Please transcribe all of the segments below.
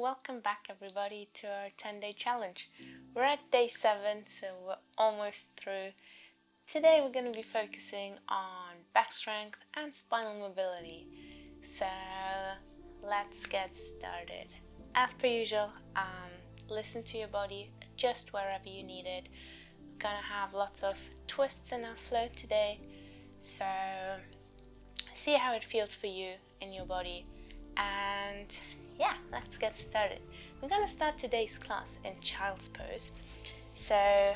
welcome back everybody to our 10-day challenge. We're at day 7, so we're almost through. Today we're going to be focusing on back strength and spinal mobility. So let's get started. As per usual, listen to your body, adjust wherever you need it. We're going to have lots of twists in our flow today, so see how it feels for you in your body. And yeah, let's get started. We're going to start today's class in child's pose. So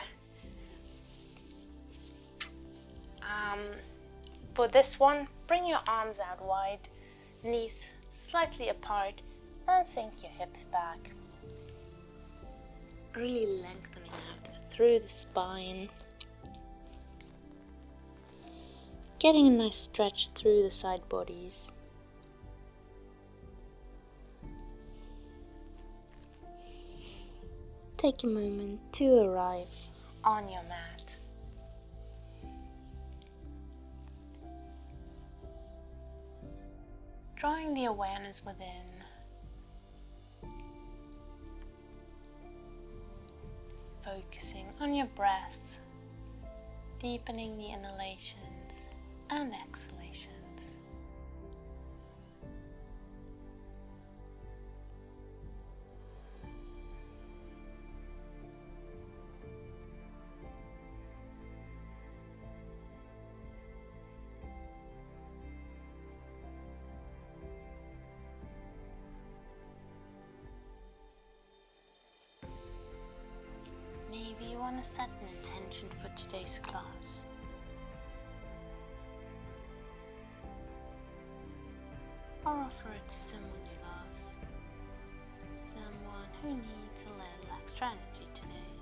for this one, bring your arms out wide, knees slightly apart, and sink your hips back. Really lengthening out through the spine. Getting a nice stretch through the side bodies. Take a moment to arrive on your mat. Drawing the awareness within. Focusing on your breath, deepening the inhalations and exhalations. Maybe you want to set an intention for today's class. Or offer it to someone you love. Someone who needs a little extra energy today.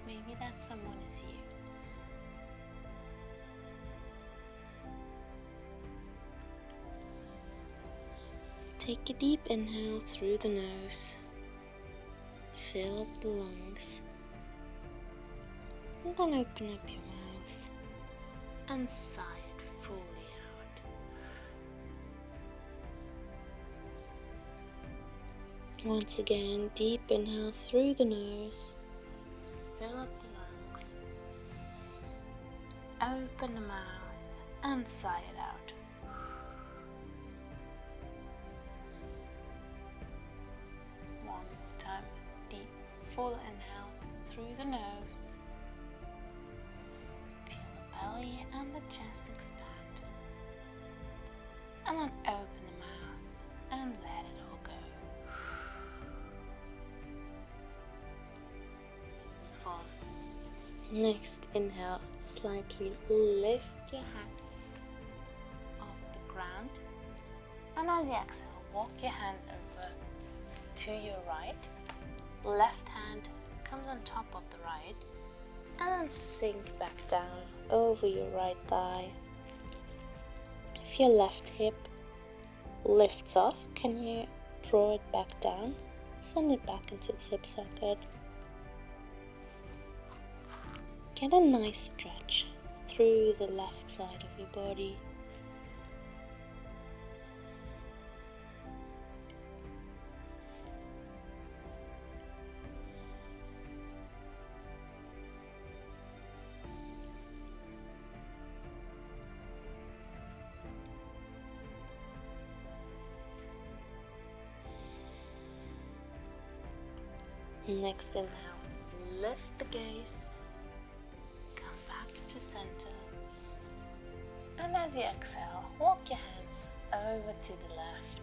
Maybe that someone is you. Take a deep inhale through the nose. Fill up the lungs, and then open up your mouth and sigh it fully out. Once again, deep inhale through the nose, fill up the lungs, open the mouth and sigh it out. One more time. Deep, full inhale through the nose. Feel the belly and the chest expand. And then open the mouth and let it all go. Full. Next, inhale, slightly lift your head off the ground. And as you exhale, walk your hands over to your right. Left hand comes on top of the right, and then sink back down over your right thigh. If your left hip lifts off, can you draw it back down? Send it back into its hip socket. Get a nice stretch through the left side of your body. Next inhale, lift the gaze, come back to center, and as you exhale, walk your hands over to the left,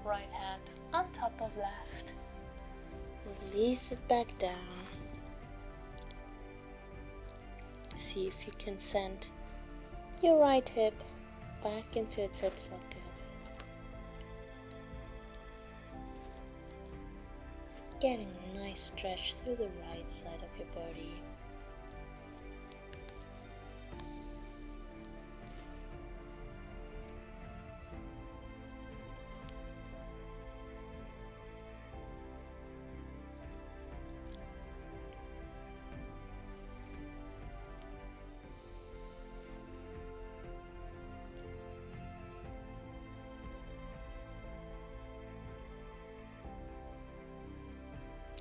right hand on top of left, release it back down. See if you can send your right hip back into its hip socket. Getting a nice stretch through the right side of your body.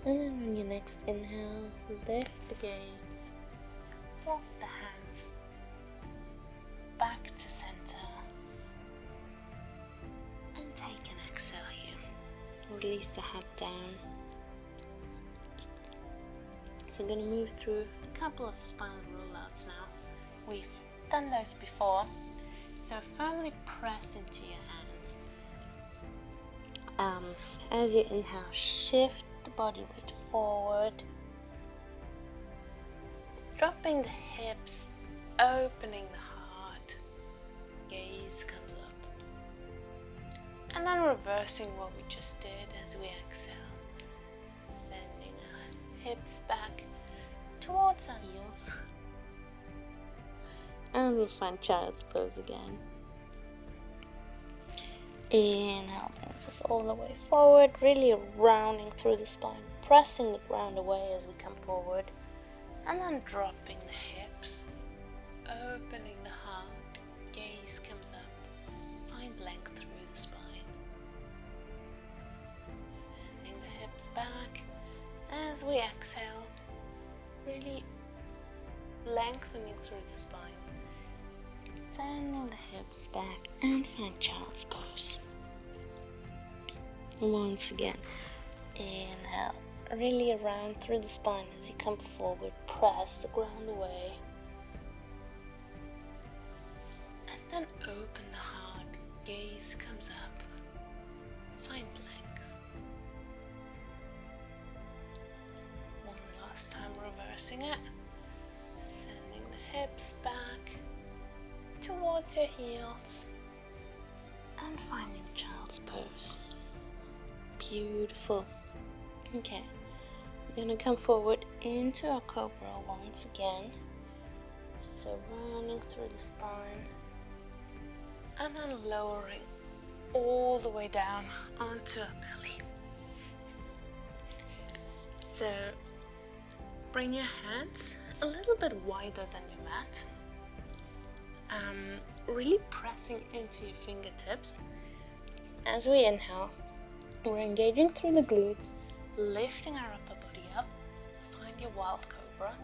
And then on your next inhale, lift the gaze, walk the hands back to center, and take an exhale here. Release the head down. So I'm going to move through a couple of spinal rollouts now. We've done those before. So firmly press into your hands. As you inhale, shift the body weight forward, dropping the hips, opening the heart, gaze comes up, and then reversing what we just did as we exhale, sending our hips back towards our heels, and we'll find child's pose again. Inhale brings us all the way forward, really rounding through the spine, pressing the ground away as we come forward, and then dropping the hips, opening the heart, gaze comes up, find length through the spine, sending the hips back as we exhale, really lengthening through the spine. Sending the hips back and find child's pose. Once again, inhale, really around through the spine as you come forward, press the ground away. And then open the heart, gaze comes up, find length. One last time, reversing it, sending the hips back towards your heels and finding child's pose. Beautiful. Okay, we're going to come forward into our cobra once again, so rounding through the spine and then lowering all the way down onto our belly. So bring your hands a little bit wider than your mat. Really pressing into your fingertips. As we inhale, we're engaging through the glutes, lifting our upper body up. Find your wild cobra.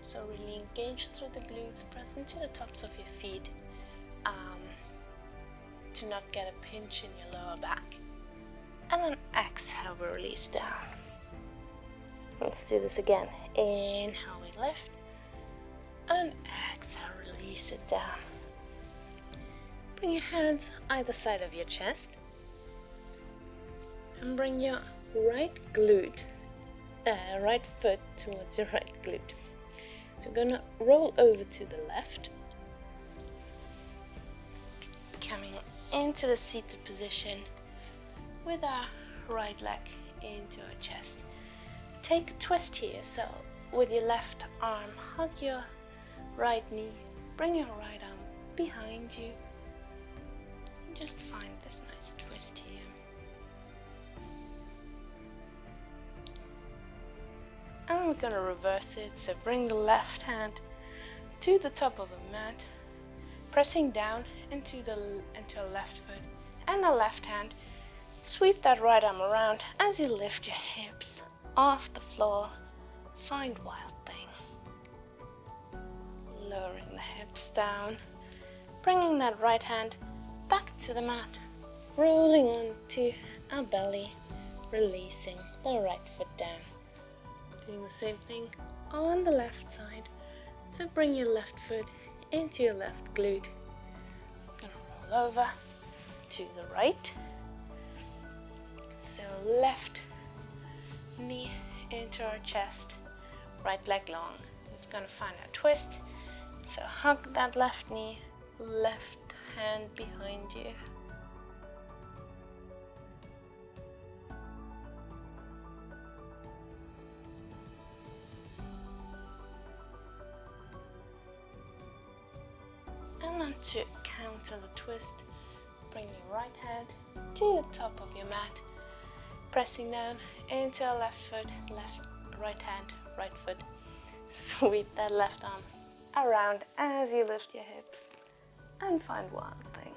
So really engage through the glutes, press into the tops of your feet to not get a pinch in your lower back. And then exhale, we release down. Let's do this again. Inhale, we lift. And exhale, release it down. Bring your hands either side of your chest. And bring your right foot towards your right glute. So we're going to roll over to the left. Coming into the seated position with our right leg into our chest. Take a twist here, so with your left arm, hug your right knee, bring your right arm behind you, and just find this nice twist here. And we're going to reverse it, so bring the left hand to the top of a mat, pressing down into a left foot, and the left hand, sweep that right arm around as you lift your hips off the floor, find wild thing. Lowering the hips down, bringing that right hand back to the mat, rolling onto our belly, releasing the right foot down. Doing the same thing on the left side. So bring your left foot into your left glute. We're going to roll over to the right. So left knee into our chest, right leg long. We're going to find a twist. So hug that left knee, left hand behind you. And then to counter the twist, bring your right hand to the top of your mat, pressing down into our left foot, right hand, right foot. Sweep that left arm around as you lift your hips and find wild thing.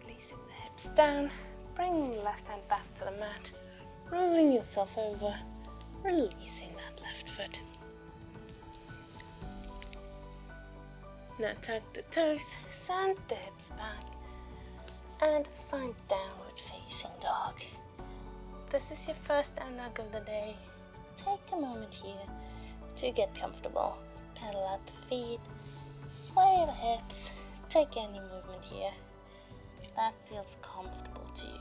Releasing the hips down, bringing the left hand back to the mat, rolling yourself over, releasing that left foot. Now tuck the toes, send the hips back, and find downward facing dog. This is your first down dog of the day. Take a moment here to get comfortable. Pedal out the feet, sway the hips, take any movement here that feels comfortable to you.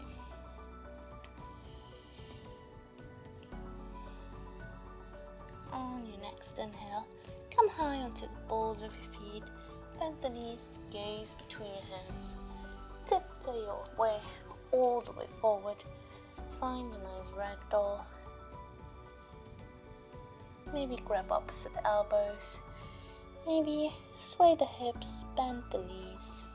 On your next inhale, come high onto the balls of your feet, bend the knees, gaze between your hands. Tiptoe your way all the way forward. Find a nice ragdoll. Maybe grab opposite elbows. Maybe sway the hips, bend the knees.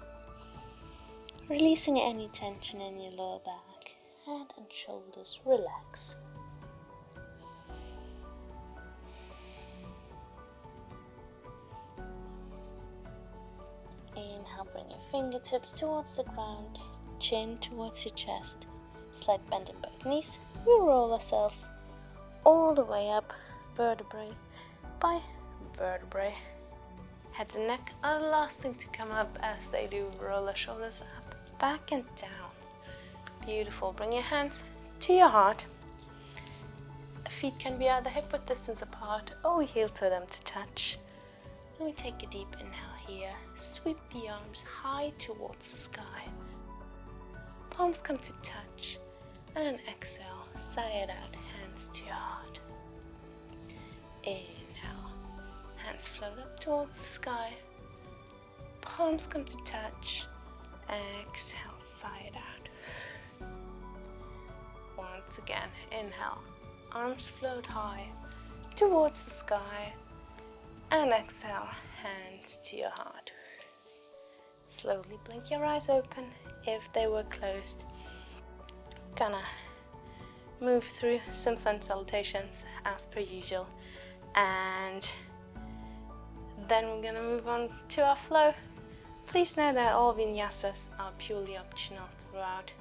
Releasing any tension in your lower back. Head and shoulders relax. Inhale, bring your fingertips towards the ground, chin towards your chest. Slight bend in both knees. We roll ourselves all the way up, vertebrae by vertebrae. Head and neck are the last thing to come up as they do. Roll the shoulders up, back and down. Beautiful. Bring your hands to your heart. Feet can be either hip width distance apart or we heel toe them to touch. And we take a deep inhale here. Sweep the arms high towards the sky. Palms come to touch. And exhale, sigh it out, hands to your heart. Inhale, hands float up towards the sky. Palms come to touch. Exhale, sigh it out. Once again, inhale, arms float high towards the sky. And exhale, hands to your heart. Slowly blink your eyes open if they were closed. Gonna move through some sun salutations as per usual, and then we're gonna move on to our flow. Please know that all vinyasas are purely optional throughout,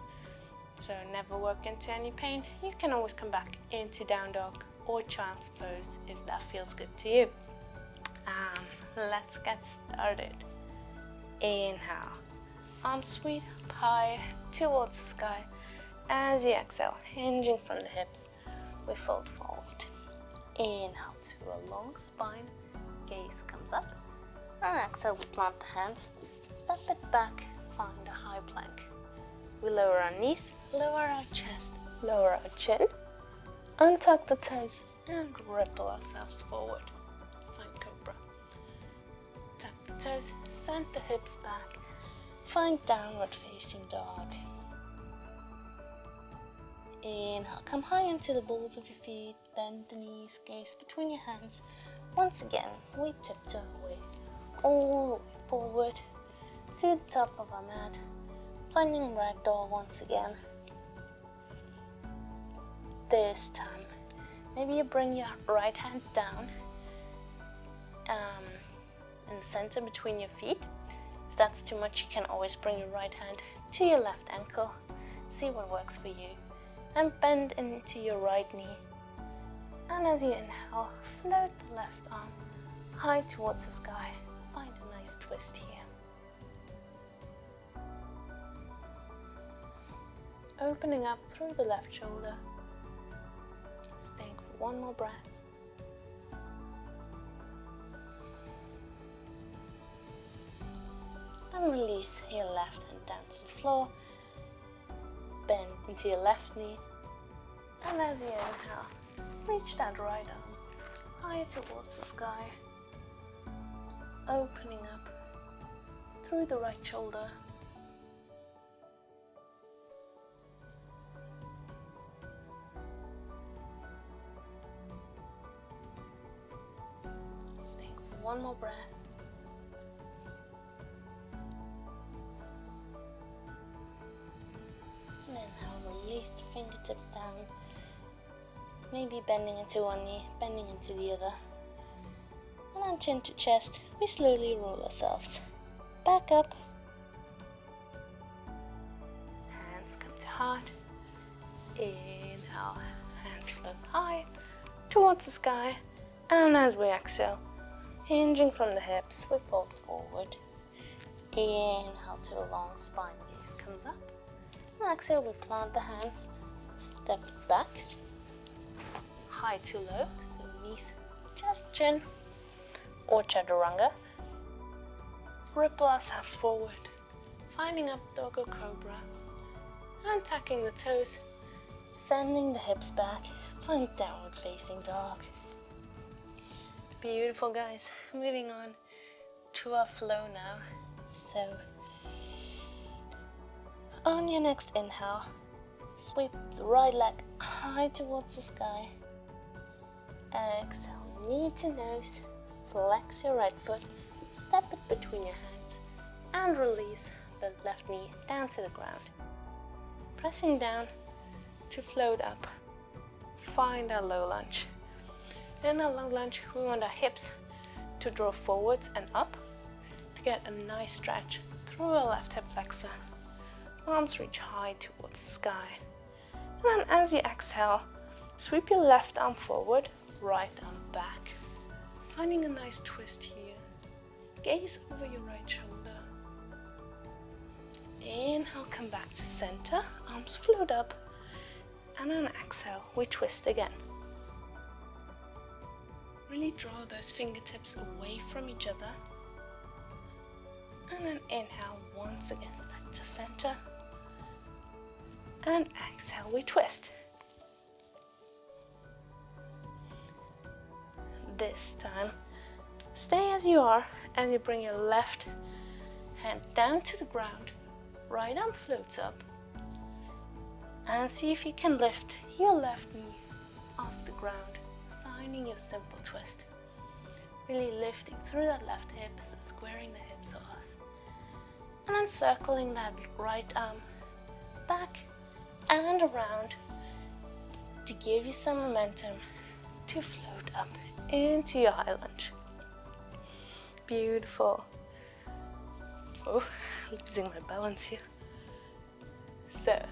so never work into any pain. You can always come back into down dog or child's pose if that feels good to you. Let's get started. Inhale, arms sweep up high towards the sky. As you exhale, hinging from the hips, we fold forward. Inhale to a long spine, gaze comes up. And exhale, we plant the hands, step it back, find a high plank. We lower our knees, lower our chest, lower our chin, untuck the toes, and ripple ourselves forward. Find cobra. Tuck the toes, send the hips back, find downward facing dog. Inhale, come high into the balls of your feet, bend the knees, gaze between your hands. Once again, we tiptoe away, all the way forward to the top of our mat, finding ragdoll once again. This time, maybe you bring your right hand down in the center between your feet. If that's too much, you can always bring your right hand to your left ankle. See what works for you. And bend into your right knee. And as you inhale, float the left arm high towards the sky. Find a nice twist here. Opening up through the left shoulder. Staying for one more breath. And release your left hand down to the floor. Bend into your left knee, and as you inhale, reach that right arm high towards the sky, opening up through the right shoulder. Staying for one more breath. And now release the fingertips down, maybe bending into one knee, bending into the other. And then chin to chest, we slowly roll ourselves back up. Hands come to heart. Inhale, hands float high towards the sky. And as we exhale, hinging from the hips, we fold forward. Inhale to a long spine, gaze comes up. And exhale, we plant the hands, step back, high to low, so knees, chest, chin, or chaturanga. Ripple ourselves forward, finding up doggo cobra, and tucking the toes, sending the hips back, find downward facing dog. Beautiful, guys. Moving on to our flow now. So on your next inhale, sweep the right leg high towards the sky. Exhale, knee to nose, flex your right foot, step it between your hands, and release the left knee down to the ground. Pressing down to float up. Find our low lunge. In our low lunge, we want our hips to draw forwards and up to get a nice stretch through our left hip flexor. Arms reach high towards the sky. And then as you exhale, sweep your left arm forward, right arm back. Finding a nice twist here. Gaze over your right shoulder. Inhale, come back to center, arms float up. And on exhale, we twist again. Really draw those fingertips away from each other. And then inhale once again, back to center. And exhale, we twist. This time, stay as you are as you bring your left hand down to the ground. Right arm floats up. And see if you can lift your left knee off the ground. Finding your simple twist. Really lifting through that left hip, so squaring the hips off. And then circling that right arm back and around to give you some momentum to float up into your high lunge. Beautiful. Oh, losing my balance here. So,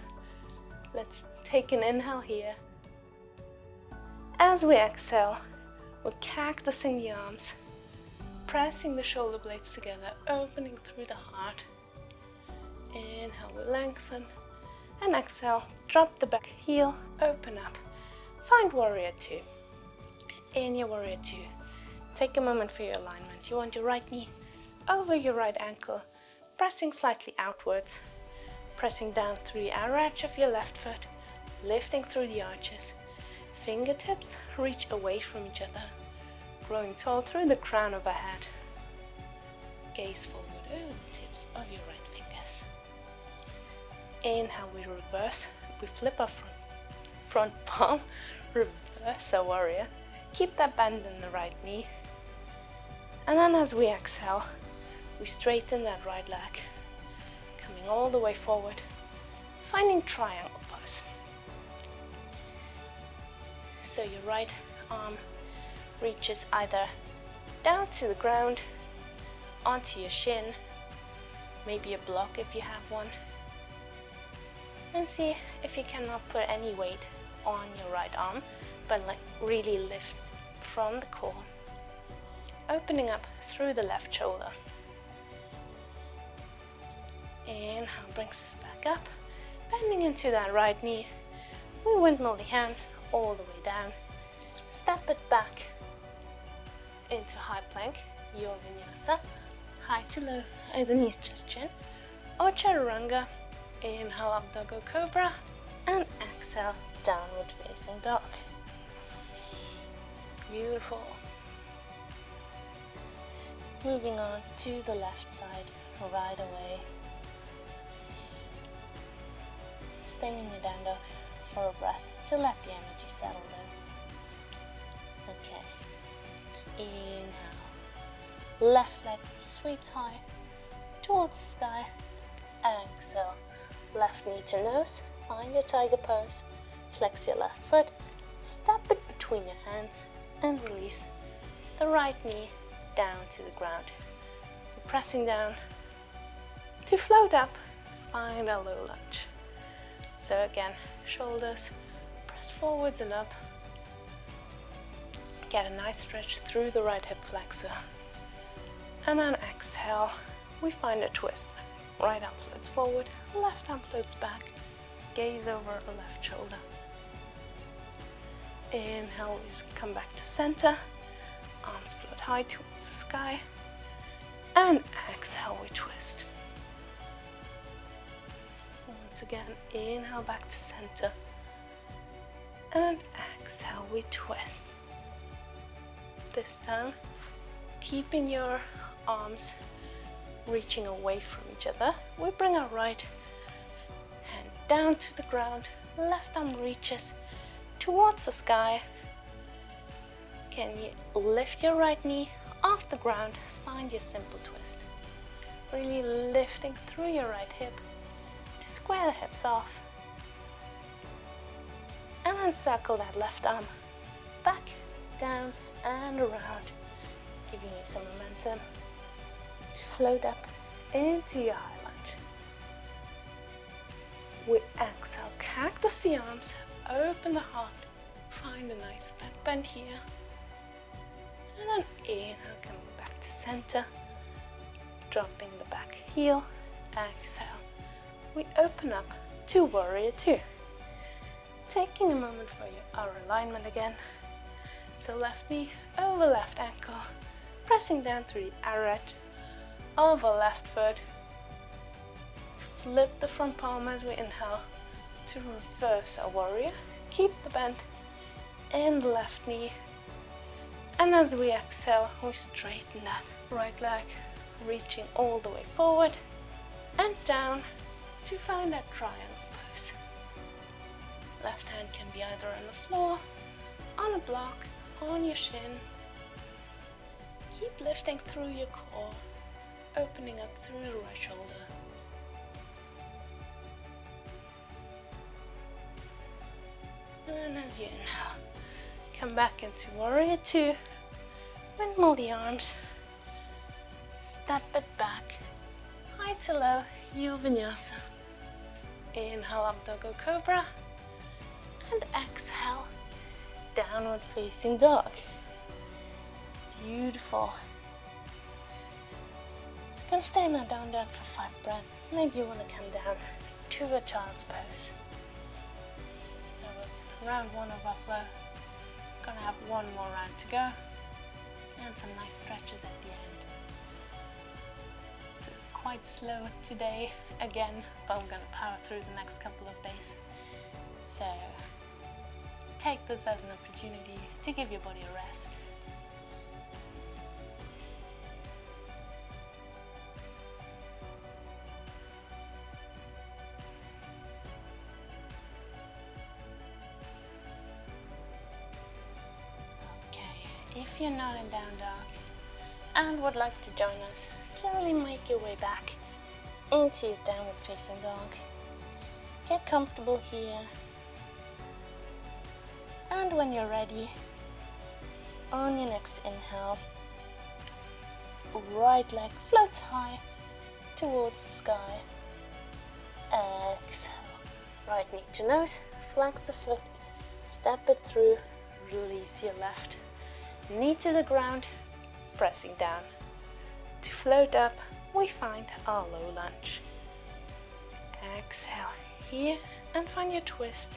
let's take an inhale here. As we exhale, we're cactusing the arms, pressing the shoulder blades together, opening through the heart. Inhale, we lengthen, and exhale, drop the back heel, open up. Find warrior two. In your warrior two, take a moment for your alignment. You want your right knee over your right ankle, pressing slightly outwards, pressing down through the outer edge of your left foot, lifting through the arches. Fingertips reach away from each other, growing tall through the crown of our head. Gaze forward over the tips of your right fingers. Inhale, we reverse. We flip our front palm, reverse our warrior. Keep that bend in the right knee. And then as we exhale, we straighten that right leg, coming all the way forward, finding triangle pose. So your right arm reaches either down to the ground, onto your shin, maybe a block if you have one, and see if you cannot put any weight on your right arm, but like really lift from the core, opening up through the left shoulder. Inhale brings us back up, bending into that right knee. We windmill the hands all the way down, step it back into high plank, your Vinyasa, high to low, either knees, chest, chin, or chaturanga. Inhale up doggo cobra, and exhale downward facing dog. Beautiful. Moving on to the left side right away. Staying in your down dog for a breath to let the energy settle down. Okay. Inhale. Left leg sweeps high towards the sky. Exhale. Left knee to nose. Find your tiger pose. Flex your left foot. Step it between your hands and release the right knee down to the ground. We're pressing down to float up. Find a low lunge. So again, shoulders press forwards and up. Get a nice stretch through the right hip flexor. And then exhale, we find a twist. Right arm floats forward, left arm floats back. Gaze over the left shoulder. Inhale, we come back to center. Arms float high towards the sky. And exhale, we twist. Once again, inhale back to center. And exhale, we twist. This time, keeping your arms reaching away from each other, we bring our right hand down to the ground, left arm reaches towards the sky. Can you lift your right knee off the ground, find your simple twist. Really lifting through your right hip to square the hips off. And then circle that left arm back, down and around, giving you some momentum to float up into your high lunge. We exhale, cactus the arms, open the heart, find a nice back bend here. And then inhale, coming back to center, dropping the back heel, exhale. We open up to warrior two. Taking a moment for our alignment again. So left knee over left ankle, pressing down through the arret over left foot. Flip the front palm as we inhale to reverse our warrior. Keep the bend in the left knee. And as we exhale, we straighten that right leg, reaching all the way forward and down to find that triangle pose. Left hand can be either on the floor, on a block, on your shin. Keep lifting through your core, opening up through the right shoulder. And as you inhale, come back into warrior two. Windmill the arms. Step it back. High to low, you Vinyasa. Inhale up Dogo Cobra. And exhale, downward facing dog. Beautiful. You can stay in a down dog for 5 breaths. Maybe you want to come down to a child's pose. That was round 1 of our flow. Gonna have 1 more round to go. And some nice stretches at the end. This is quite slow today again, but I'm gonna power through the next couple of days. So take this as an opportunity to give your body a rest. Okay, if you're not in down dog and would like to join us, slowly make your way back into your downward facing dog. Get comfortable here. And when you're ready, on your next inhale, right leg floats high towards the sky. Exhale, right knee to nose, flex the foot, step it through, release your left knee to the ground, pressing down. To float up, we find our low lunge. Exhale here and find your twist.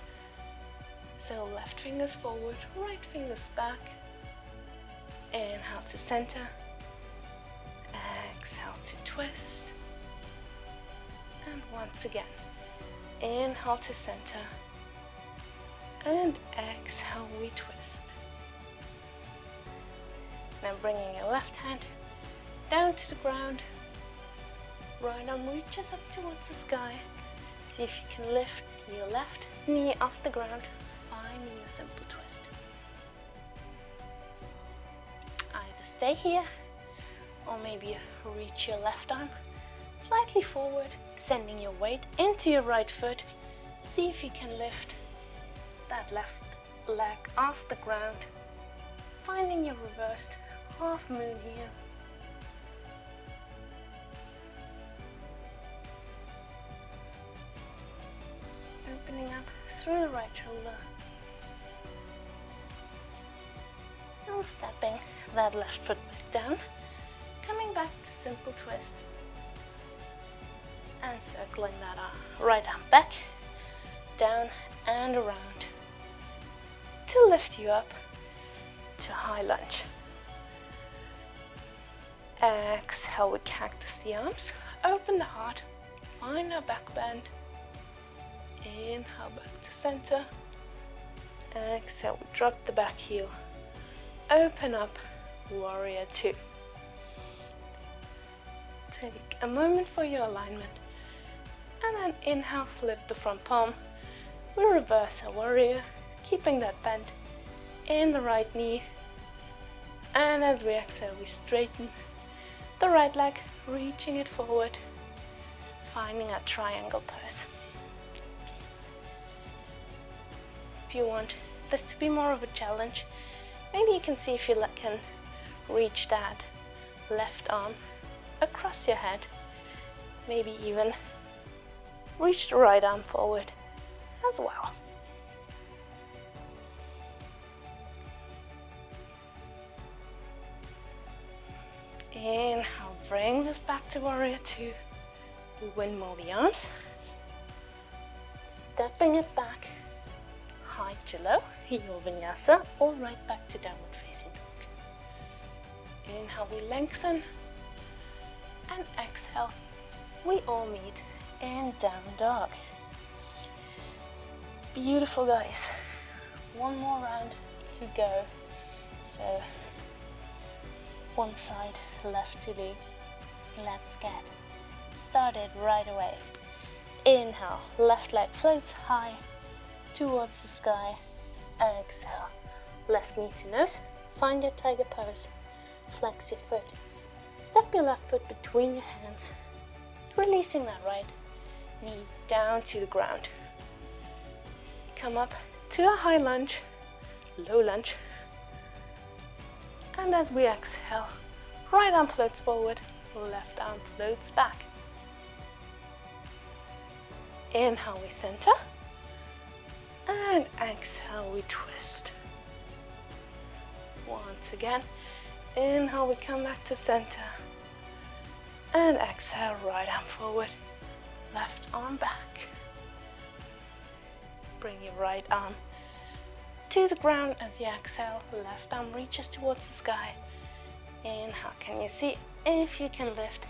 So left fingers forward, right fingers back. Inhale to center. Exhale to twist. And once again, inhale to center. And exhale, we twist. Now bringing your left hand down to the ground. Right arm reaches up towards the sky. See if you can lift your left knee off the ground, finding a simple twist. Either stay here, or maybe reach your left arm slightly forward, sending your weight into your right foot. See if you can lift that left leg off the ground, finding your reversed half moon here. Opening opening up through the right shoulder. And stepping that left foot back down, coming back to simple twist. And circling that right arm back, down and around to lift you up to high lunge. Exhale, we cactus the arms, open the heart, find our back bend. Inhale, back to center. Exhale, we drop the back heel. Open up, warrior two. Take a moment for your alignment. And then inhale, flip the front palm. We reverse our warrior, keeping that bend in the right knee. And as we exhale, we straighten the right leg, reaching it forward, finding a triangle pose. If you want this to be more of a challenge, maybe you can see if you can reach that left arm across your head. Maybe even reach the right arm forward as well. Inhale brings us back to warrior two. Windmill the arms. Stepping it back, high to low, your Vinyasa, or right back to downward facing dog. Inhale, we lengthen, and exhale, we all meet in down dog. Beautiful, guys. One more round to go. So one side left to do. Let's get started right away. Inhale, left leg floats high towards the sky. Exhale, left knee to nose. Find your tiger pose. Flex your foot. Step your left foot between your hands, releasing that right knee down to the ground. Come up to a high lunge, low lunge. And as we exhale, right arm floats forward, left arm floats back. Inhale, we center. And exhale, we twist. Once again, inhale, we come back to center. And exhale, right arm forward, left arm back. Bring your right arm to the ground as you exhale. Left arm reaches towards the sky. Inhale, can you see if you can lift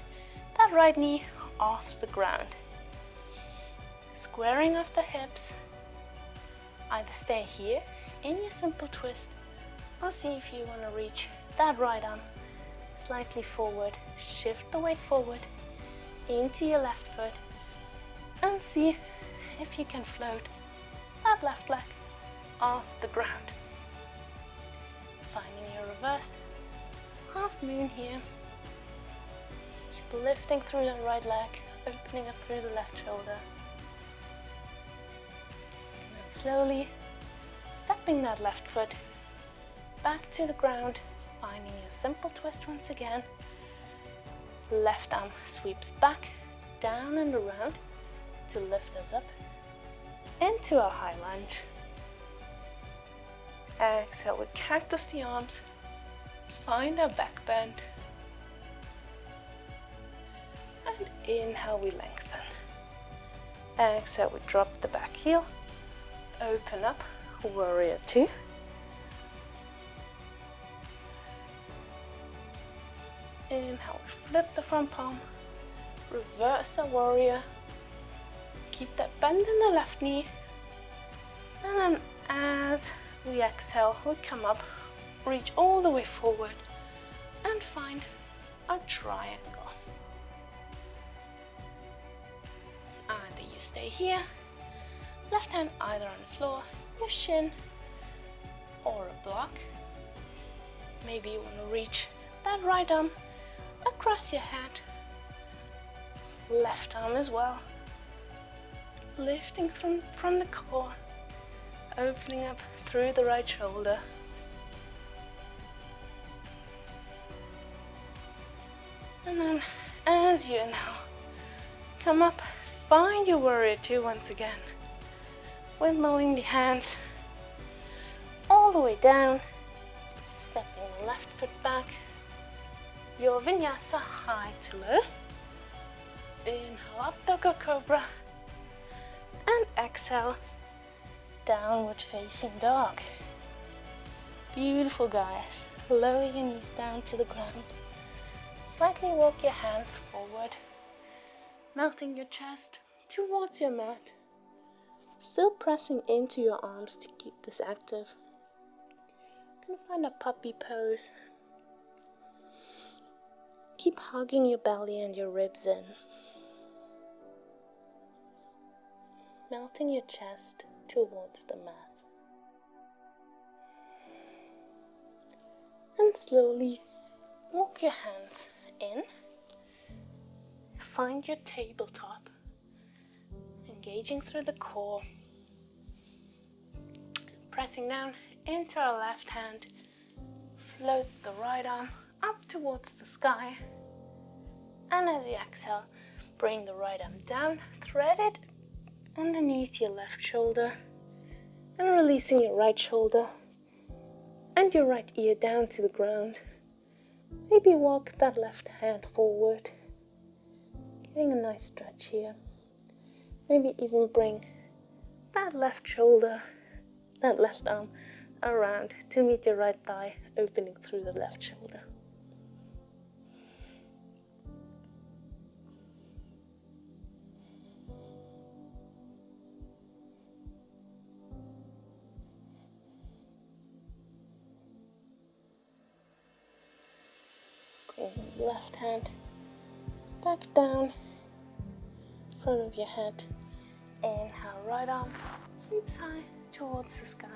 that right knee off the ground? Squaring off the hips. Either stay here in your simple twist or see if you want to reach that right arm slightly forward. Shift the weight forward into your left foot and see if you can float that left leg off the ground. Finding your reversed half moon here. Keep lifting through the right leg, opening up through the left shoulder. And then slowly stepping that left foot back to the ground, finding your simple twist once again. Left arm sweeps back, down and around to lift us up into a high lunge. Exhale, we cactus the arms, find our back bend. And inhale, we lengthen. Exhale, we drop the back heel, open up, warrior two. Inhale, flip the front palm, reverse the warrior, keep that bend in the left knee, and then as we exhale, we come up, reach all the way forward, and find a triangle. Either you stay here, left hand either on the floor, your shin, or a block. Maybe you want to reach that right arm across your head, left arm as well, lifting from the core, opening up through the right shoulder. And then as you inhale, come up, find your warrior two once again. windmilling the hands all the way down, stepping the left foot back, your Vinyasa high to low. Inhale up, dog or cobra, and exhale, downward facing dog. Beautiful, guys. Lower your knees down to the ground. Slightly walk your hands forward, melting your chest towards your mat. Still pressing into your arms to keep this active. Gonna find a puppy pose. Keep hugging your belly and your ribs in. Melting your chest towards the mat. And slowly walk your hands in. Find your tabletop. Engaging through the core. Pressing down into our left hand. Float the right arm up towards the sky. And as you exhale, bring the right arm down, thread it underneath your left shoulder, and releasing your right shoulder and your right ear down to the ground. Maybe walk that left hand forward, getting a nice stretch here. Maybe even bring that left shoulder, that left arm around to meet your right thigh, opening through the left shoulder. Bring the left hand back down in front of your head. Inhale, right arm sweeps high towards the sky.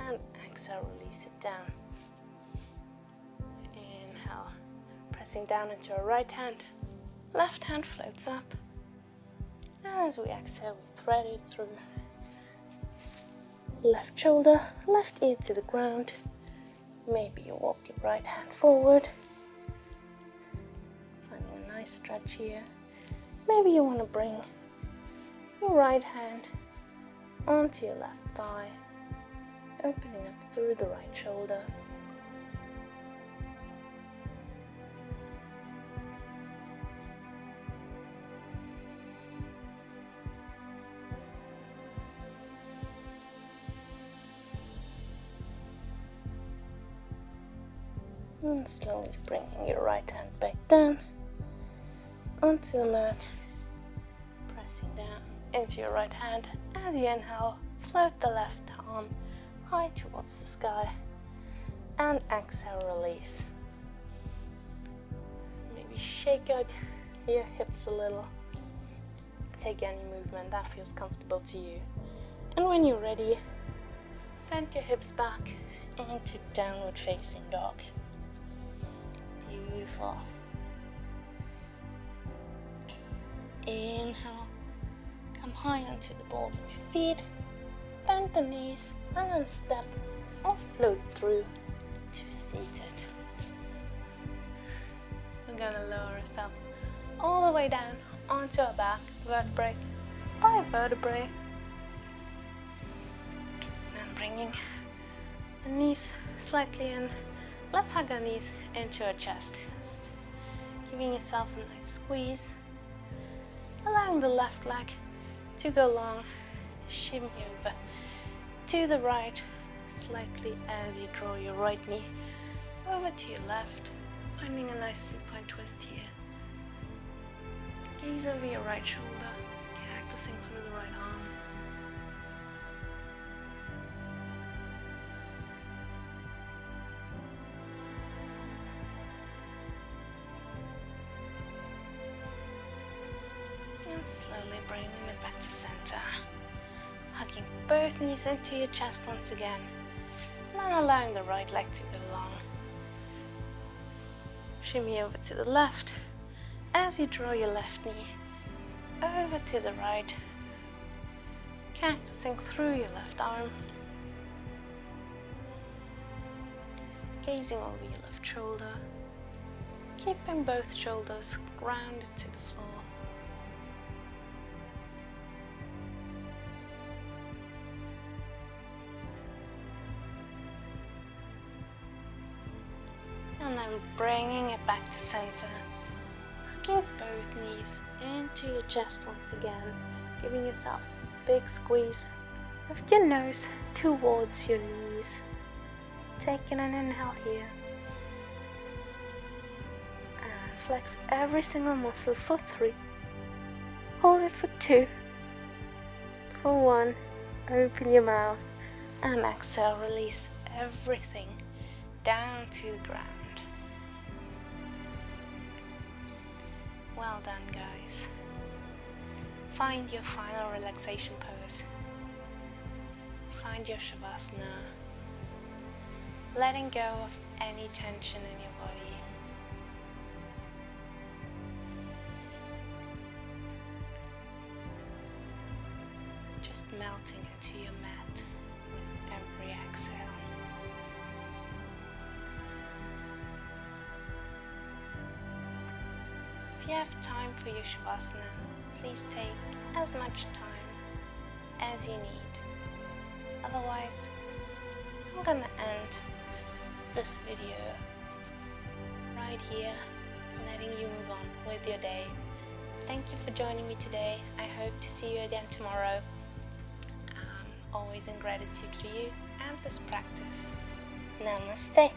And exhale, release it down. Inhale, pressing down into our right hand. Left hand floats up. And as we exhale, we thread it through. Left shoulder, left ear to the ground. Maybe you walk your right hand forward. Finding a nice stretch here. Maybe you want to bring your right hand onto your left thigh, opening up through the right shoulder. And slowly bringing your right hand back down onto the mat, pressing down into your right hand. As you inhale, float the left arm high towards the sky, and exhale, release. Maybe shake out your hips a little. Take any movement that feels comfortable to you. And when you're ready, send your hips back into downward facing dog. Beautiful. Inhale, come high onto the balls of your feet, bend the knees, and then step or float through to seated. We're gonna lower ourselves all the way down onto our back, vertebrae by vertebrae, and bringing the knees slightly in. Let's hug our knees into our chest. Just giving yourself a nice squeeze. Allowing the left leg to go long. Shimmy over to the right slightly as you draw your right knee over to your left. Finding a nice supine twist here. Gaze over your right shoulder, cactusing through the right arm. And slowly bringing it back to center. Hugging both knees into your chest once again. And allowing the right leg to go long. Shimmy over to the left as you draw your left knee over to the right. Cactusing through your left arm. Gazing over your left shoulder. Keeping both shoulders grounded to the floor. and then bringing it back to center. Hugging both knees into your chest once again, giving yourself a big squeeze. Lift your nose towards your knees. Taking an inhale here. And flex every single muscle for 3. Hold it for 2. For 1. Open your mouth. And exhale, release everything down to the ground. Well done, guys. Find your final relaxation pose. Find your Shavasana. Letting go of any tension in your body. Just melting into your mat with every exhale. If you have time for your Shavasana, please take as much time as you need. Otherwise, I'm gonna end this video right here, letting you move on with your day. Thank you for joining me today. I hope to see you again tomorrow. Always in gratitude for you and this practice. Namaste.